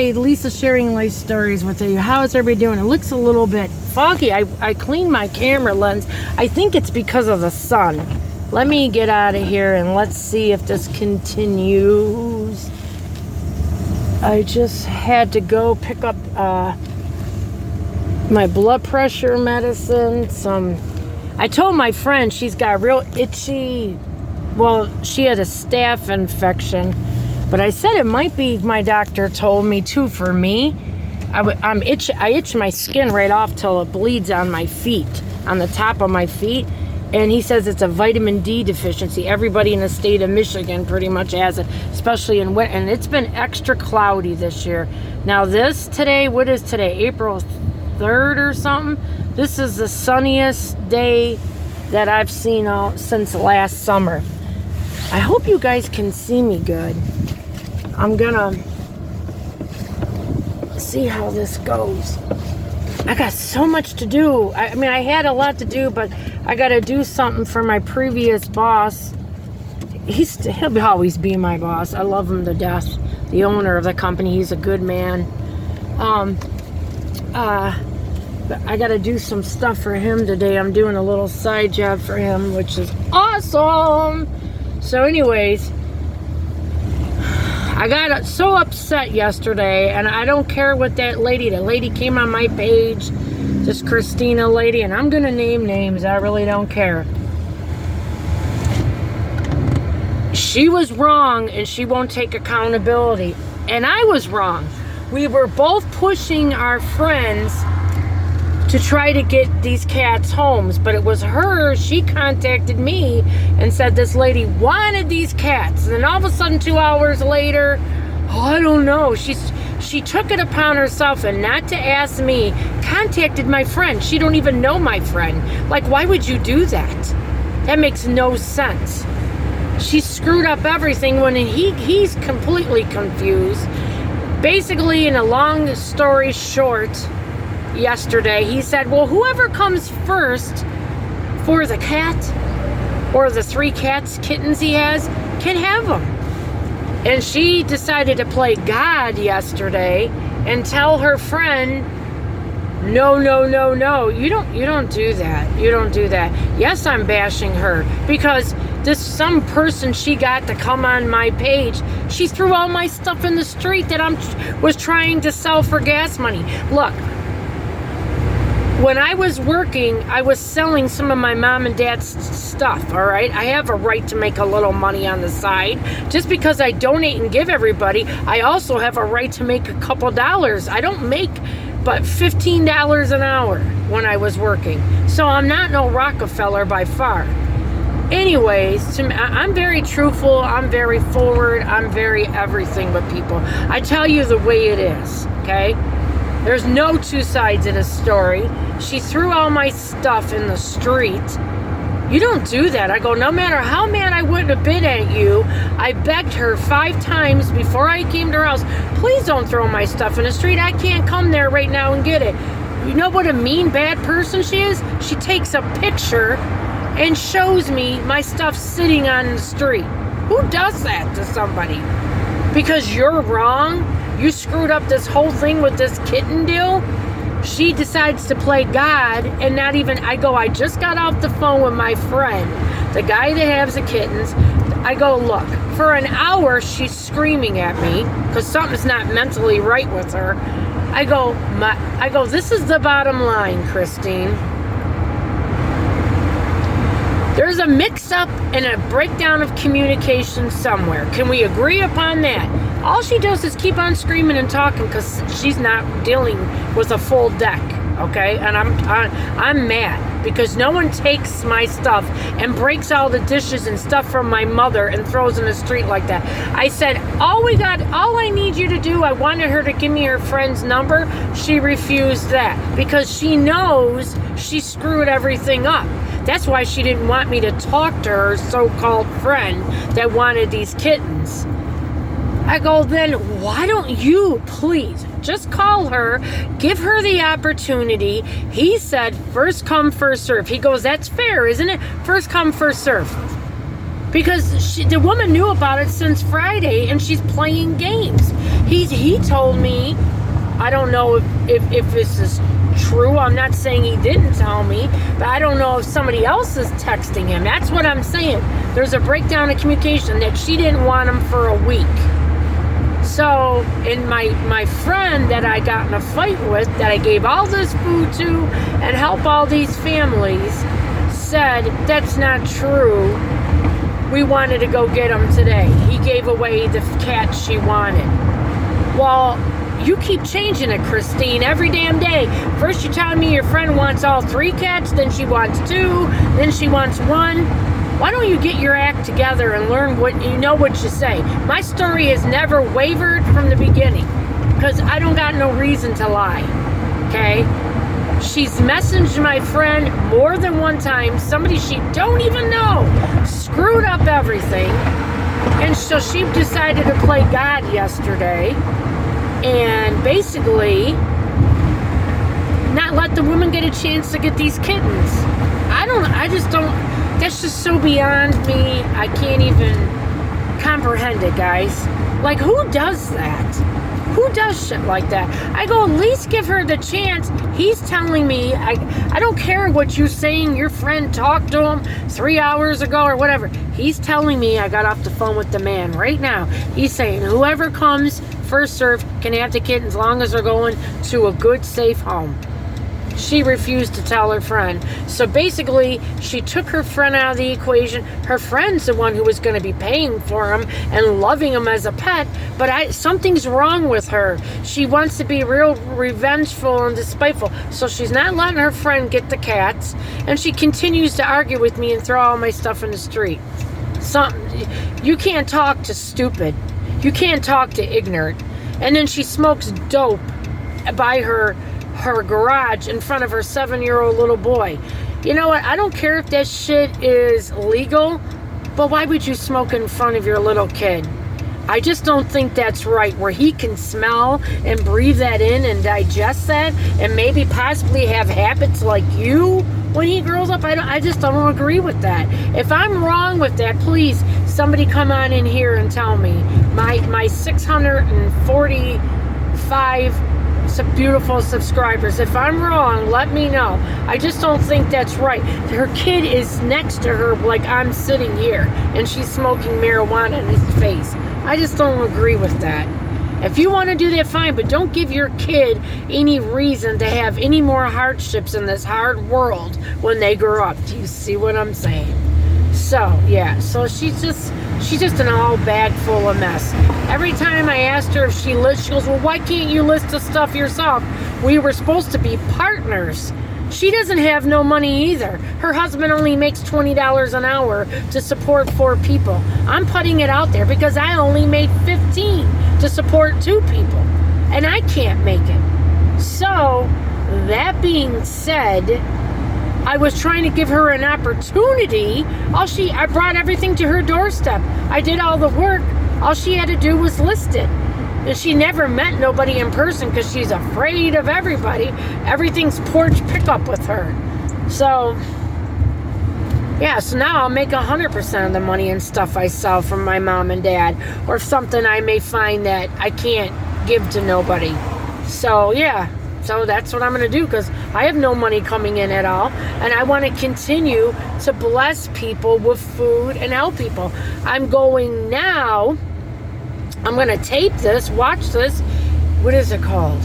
my Lisa Sharing Life Stories with you. How is everybody doing? It looks a little bit foggy. I cleaned my camera lens. I think it's because of the sun. Let me get out of here and let's see if this continues. I just had to go pick up my blood pressure medicine. I told my friend she's got real itchy. Well, she had a staph infection. But I said it might be, my doctor told me too, for me. I itch my skin right off till it bleeds on my feet, on the top of my feet. And he says it's a vitamin D deficiency. Everybody in the state of Michigan pretty much has it, especially in winter. And it's been extra cloudy this year. Now today, what is today? April 3rd or something? This is the sunniest day that I've seen since last summer. I hope you guys can see me good. I'm gonna see how this goes. I got so much to do. I mean, I had a lot to do, but I gotta do something for my previous boss. He'll always be my boss. I love him to death. The owner of the company, he's a good man. But I gotta do some stuff for him today. I'm doing a little side job for him, which is awesome. So anyways, I got so upset yesterday, and I don't care what the lady came on my page, this Christina lady, and I'm going to name names. I really don't care. She was wrong, and she won't take accountability. And I was wrong. We were both pushing our friends to try to get these cats homes, but it was her. She contacted me and said this lady wanted these cats, and then all of a sudden 2 hours later, I don't know, she took it upon herself, and not to ask me, contacted my friend. She don't even know my friend. Like, why would you do that? That makes no sense. She screwed up everything when he's completely confused. Basically, in a long story short, yesterday he said, well, whoever comes first for the cat or the 3 kittens he has can have them. And she decided to play God yesterday and tell her friend, no, you don't do that. You don't do that. Yes, I'm bashing her because some person she got to come on my page, she threw all my stuff in the street that was trying to sell for gas money. Look, when I was working, I was selling some of my mom and dad's stuff, all right? I have a right to make a little money on the side. Just because I donate and give everybody, I also have a right to make a couple dollars. I don't make but $15 an hour when I was working. So I'm not no Rockefeller by far. Anyways, I'm very truthful, I'm very forward, I'm very everything with people. I tell you the way it is, okay? There's no two sides of the story. She threw all my stuff in the street. You don't do that. I go, no matter how mad I wouldn't have been at you, I begged her 5 times before I came to her house, please don't throw my stuff in the street. I can't come there right now and get it. You know what a mean, bad person she is? She takes a picture and shows me my stuff sitting on the street. Who does that to somebody? Because you're wrong? You screwed up this whole thing with this kitten deal? She decides to play God and not even, I just got off the phone with my friend, the guy that has the kittens. I go, look, for an hour she's screaming at me because something's not mentally right with her. I go, this is the bottom line, Christine. There's a mix-up and a breakdown of communication somewhere. Can we agree upon that? All she does is keep on screaming and talking because she's not dealing with a full deck, okay? And I'm mad because no one takes my stuff and breaks all the dishes and stuff from my mother and throws in the street like that. I said, all I need you to do, I wanted her to give me her friend's number. She refused that because she knows she screwed everything up. That's why she didn't want me to talk to her so-called friend that wanted these kittens. I go, then why don't you please just call her, give her the opportunity. He said, first come, first serve. He goes, that's fair, isn't it? First come, first serve. because the woman knew about it since Friday, and she's playing games. He told me, I don't know if this is true. I'm not saying he didn't tell me, but I don't know if somebody else is texting him. That's what I'm saying. There's a breakdown of communication, that she didn't want him for a week. So, and my friend that I got in a fight with, that I gave all this food to and help all these families, said, that's not true. We wanted to go get him today. He gave away the cat she wanted. Well, you keep changing it, Christine, every damn day. First you're telling me your friend wants all 3 cats, then she wants 2, then she wants 1. Why don't you get your act together and learn what you say? My story has never wavered from the beginning, because I don't got no reason to lie, okay? She's messaged my friend more than one time, somebody she don't even know, screwed up everything, and so she decided to play God yesterday, and basically not let the woman get a chance to get these kittens. That's just so beyond me. I can't even comprehend it, guys. Like, who does that? Who does shit like that? I go, at least give her the chance. He's telling me, I don't care what you're saying, your friend talked to him 3 hours ago or whatever. He's telling me, I got off the phone with the man right now. He's saying, whoever comes first served can have the kittens as long as they're going to a good, safe home. She refused to tell her friend. So basically, she took her friend out of the equation. Her friend's the one who was going to be paying for him and loving him as a pet. But something's wrong with her. She wants to be real revengeful and despiteful. So she's not letting her friend get the cats. And she continues to argue with me and throw all my stuff in the street. You can't talk to stupid. You can't talk to ignorant. And then she smokes dope by her garage in front of her 7-year-old little boy. You know what? I don't care if that shit is legal, but why would you smoke in front of your little kid? I just don't think that's right, where he can smell and breathe that in and digest that and maybe possibly have habits like you when he grows up. I just don't agree with that. If I'm wrong with that, please, somebody come on in here and tell me. My 645 beautiful subscribers. If I'm wrong, let me know. I just don't think that's right. Her kid is next to her like I'm sitting here, and she's smoking marijuana in his face. I just don't agree with that. If you want to do that, fine, but don't give your kid any reason to have any more hardships in this hard world when they grow up. Do you see what I'm saying? So, yeah. So she's just an all bag full of mess. Every time I asked her if she lists, she goes, well, why can't you list the stuff yourself? We were supposed to be partners. She doesn't have no money either. Her husband only makes $20 an hour to support 4 people. I'm putting it out there because I only made 15 to support 2 people. And I can't make it. So, that being said, I was trying to give her an opportunity. I brought everything to her doorstep. I did all the work. All she had to do was list it. And she never met nobody in person because she's afraid of everybody. Everything's porch pickup with her. So, yeah, so now I'll make 100% of the money and stuff I sell from my mom and dad. Or something I may find that I can't give to nobody. So, yeah. So that's what I'm going to do, because I have no money coming in at all. And I want to continue to bless people with food and help people. I'm going now. I'm going to tape this, watch this. What is it called?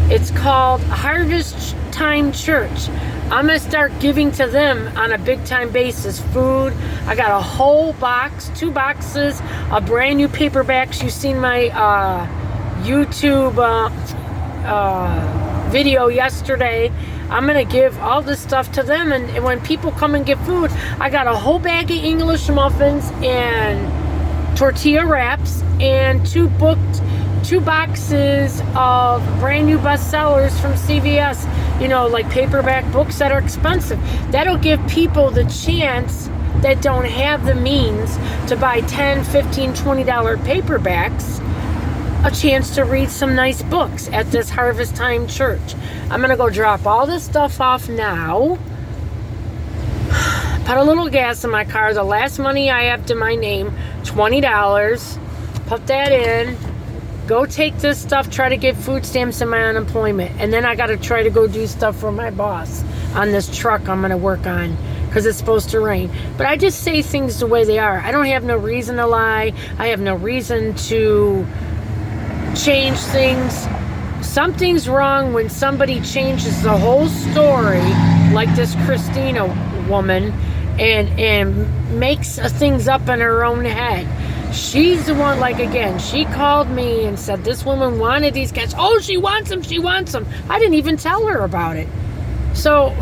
It's called Harvest Time Church. I'm going to start giving to them on a big time basis food. I got a whole box, 2 boxes of brand new paperbacks. You've seen my YouTube video yesterday. I'm gonna give all this stuff to them, and when people come and get food, I got a whole bag of English muffins and tortilla wraps and 2 boxes of brand new bestsellers from CVS, like paperback books that are expensive. That'll give people the chance that don't have the means to buy $10, $15, $20 paperbacks a chance to read some nice books at this Harvest Time Church. I'm going to go drop all this stuff off now. Put a little gas in my car. The last money I have to my name, $20. Put that in. Go take this stuff, try to get food stamps in my unemployment. And then I got to try to go do stuff for my boss on this truck I'm going to work on because it's supposed to rain. But I just say things the way they are. I don't have no reason to lie. I have no reason to change things. Something's wrong when somebody changes the whole story, like this Christina woman, and makes things up in her own head. She's the one, like, again, she called me and said this woman wanted these cats. Oh, she wants them. I didn't even tell her about it. So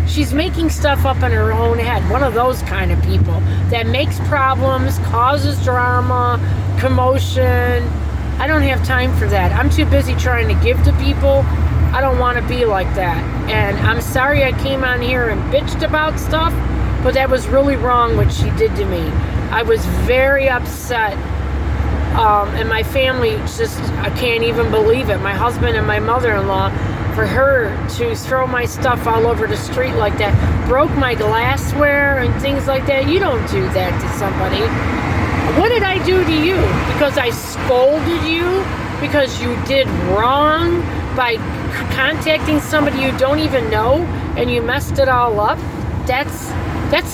she's making stuff up in her own head. One of those kind of people that makes problems, causes drama, commotion. I don't have time for that. I'm too busy trying to give to people. I don't want to be like that. And I'm sorry I came on here and bitched about stuff, but that was really wrong what she did to me. I was very upset, and my family just, I can't even believe it. My husband and my mother-in-law, for her to throw my stuff all over the street like that, broke my glassware and things like that. You don't do that to somebody. What did I do to you? Because I scolded you? Because you did wrong by contacting somebody you don't even know and you messed it all up? That's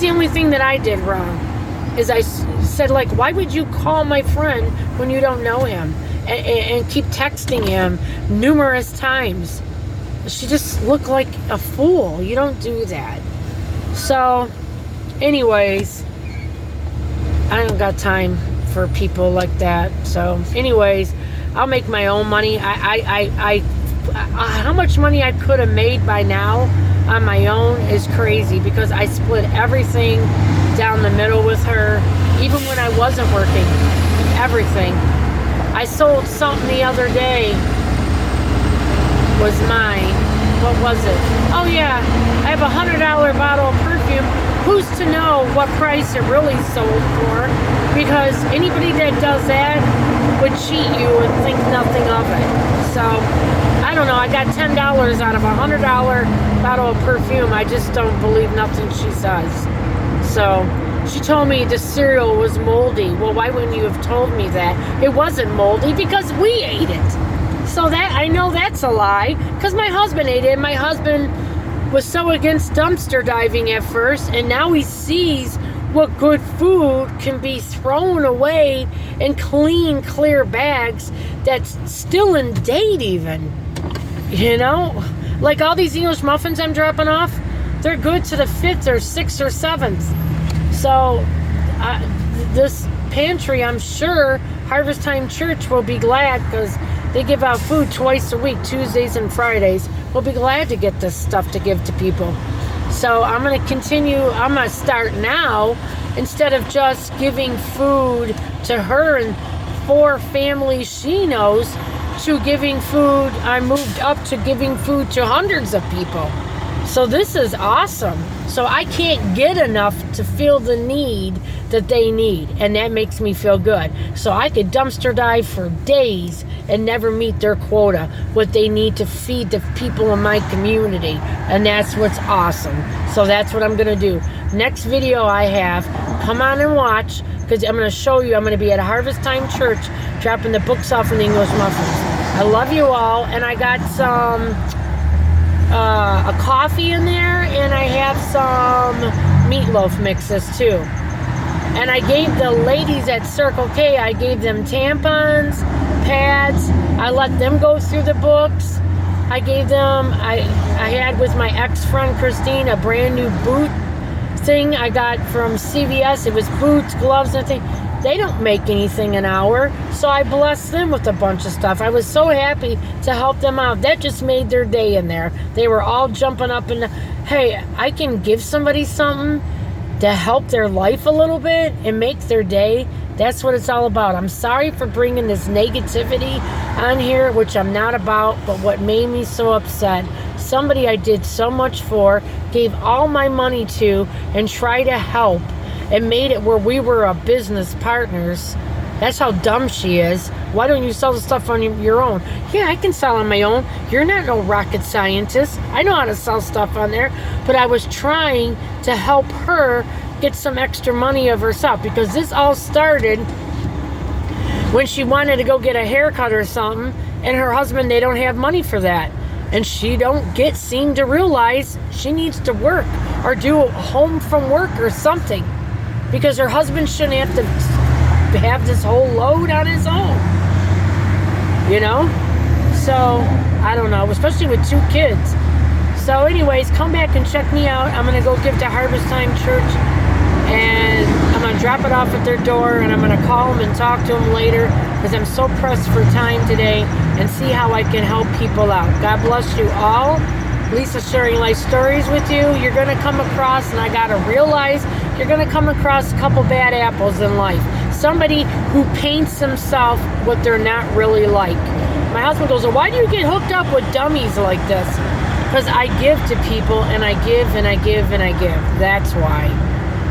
the only thing that I did wrong. Is I said, like, why would you call my friend when you don't know him and keep texting him numerous times? She just looked like a fool. You don't do that. So, anyways, I don't got time for people like that. So, anyways, I'll make my own money. How much money I could have made by now on my own is crazy because I split everything down the middle with her, even when I wasn't working. Everything. I sold something the other day was mine. What was it? Oh yeah, I have $100 bottle of perfume. Who's to know what price it really sold for? Because anybody that does that would cheat you and think nothing of it. So, I don't know, I got $10 out of a $100 bottle of perfume. I just don't believe nothing she says. So, she told me the cereal was moldy. Well, why wouldn't you have told me that? It wasn't moldy because we ate it. So that, I know that's a lie because my husband ate it. My husband was so against dumpster diving at first, and now he sees what good food can be thrown away in clean, clear bags that's still in date even. You know? Like all these English muffins I'm dropping off, they're good to the 5th or 6th or 7th. So, this pantry, I'm sure Harvest Time Church will be glad because they give out food twice a week, Tuesdays and Fridays. We'll be glad to get this stuff to give to people. So I'm going to continue. I'm going to start now instead of just giving food to her and 4 families she knows to giving food. I moved up to giving food to hundreds of people. So this is awesome. So I can't get enough to feel the need that they need. And that makes me feel good. So I could dumpster dive for days and never meet their quota, what they need to feed the people in my community. And that's what's awesome. So that's what I'm going to do. Next video I have, come on and watch, because I'm going to show you, I'm going to be at Harvest Time Church dropping the books off in the English muffins. I love you all, and I got some a coffee in there, and I have some meatloaf mixes too. And I gave the ladies at Circle K, I gave them tampons, pads. I let them go through the books. I gave them, I had with my ex-friend Christine a brand new boot thing I got from CVS. It was boots, gloves, and everything. They don't make anything an hour, so I blessed them with a bunch of stuff. I was so happy to help them out. That just made their day in there. They were all jumping up and, hey, I can give somebody something to help their life a little bit and make their day. That's what it's all about. I'm sorry for bringing this negativity on here, which I'm not about, but what made me so upset, somebody I did so much for, gave all my money to, and tried to help, and made it where we were a business partners, That's how dumb she is. Why don't you sell the stuff on your own? Yeah, I can sell on my own. You're not no rocket scientist. I know how to sell stuff on there. But I was trying to help her get some extra money of herself, because this all started when she wanted to go get a haircut or something, and her husband, they don't have money for that. And she don't seem to realize she needs to work or do home from work or something, because her husband shouldn't have to have this whole load on his own, you know? So, I don't know, especially with 2 kids. So anyways, come back and check me out. I'm going to go give to Harvest Time Church, and I'm going to drop it off at their door, and I'm going to call them and talk to them later, because I'm so pressed for time today, and see how I can help people out. God bless you all. Lisa sharing life stories with you. You're going to come across, and I got to realize, you're going to come across a couple bad apples in life. Somebody who paints himself what they're not really like. My husband goes, well, why do you get hooked up with dummies like this? Because I give to people, and I give, and I give, and I give. That's why.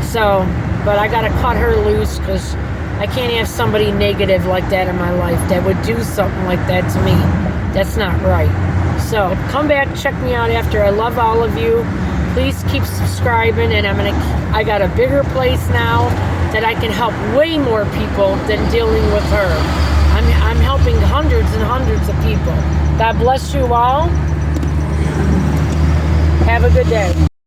So, but I got to cut her loose, because I can't have somebody negative like that in my life that would do something like that to me. That's not right. So come back, check me out after. I love all of you. Please keep subscribing, and I got a bigger place now that I can help way more people than dealing with her. I'm helping hundreds and hundreds of people. God bless you all. Have a good day.